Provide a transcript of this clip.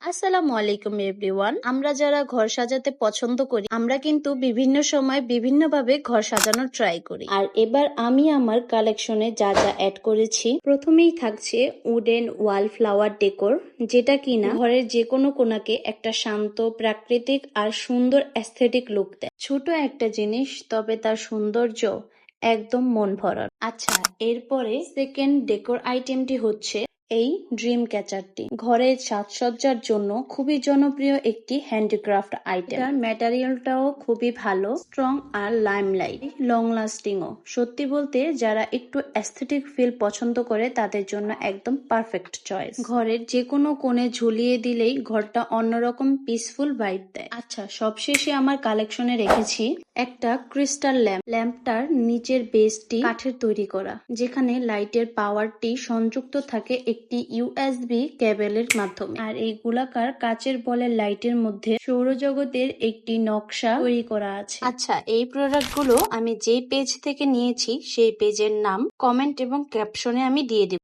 আসসালামু আলাইকুম এভরিওয়ান। আমরা যারা ঘর সাজাতে পছন্দ করি আমরা কিন্তু বিভিন্ন সময় বিভিন্নভাবে ঘর সাজানোর ট্রাই করি। আর এবার আমি আমার কালেকশনে যা যা অ্যাড করেছি, প্রথমেই থাকছে উডেন ওয়াল ফ্লাওয়ার ডেকোর, যেটা কিনা ঘরের যে কোনো কোণাকে একটা শান্ত, প্রাকৃতিক আর সুন্দর অ্যাস্থেটিক লুক দেয়। ছোট একটা জিনিস, তবে তার সৌন্দর্য একদম মন ভরার। আচ্ছা, এরপরে সেকেন্ড ডেকোর আইটেমটি হচ্ছে এই ড্রিম ক্যাচারটি। ঘরের সাজসজ্জার জন্য খুবই জনপ্রিয় একটি হ্যান্ডিক্রাফট আইটেম। এটার ম্যাটেরিয়ালটাও খুবই ভালো, স্ট্রং আর লাইমলাইট, লং লাস্টিংও। সত্যি বলতে যারা একটু অ্যাস্থেটিক ফিল পছন্দ করে তাদের জন্য একদম পারফেক্ট চয়েস। ঘরের যে কোনো কোণে ঝুলিয়ে দিলেই ঘরটা অন্যরকম পিসফুল ভাইব দেয়। আচ্ছা, সবশেষে আমার কালেকশনে রেখেছি একটা ক্রিস্টাল ল্যাম্প। ল্যাম্পটার নিচের বেসটি কাঠের তৈরি করা, যেখানে লাইটের পাওয়ারটি সংযুক্ত থাকে একটি ইউএসবি কেবলের মাধ্যমে। আর এই গোলাকার কাচের বলের লাইটের মধ্যে সৌরজগতের একটি নকশা তৈরি করা আছে। আচ্ছা, এই প্রোডাক্টগুলো আমি যেই পেজ থেকে নিয়েছি সেই পেজের নাম কমেন্ট এবং ক্যাপশনে আমি দিয়ে দেব।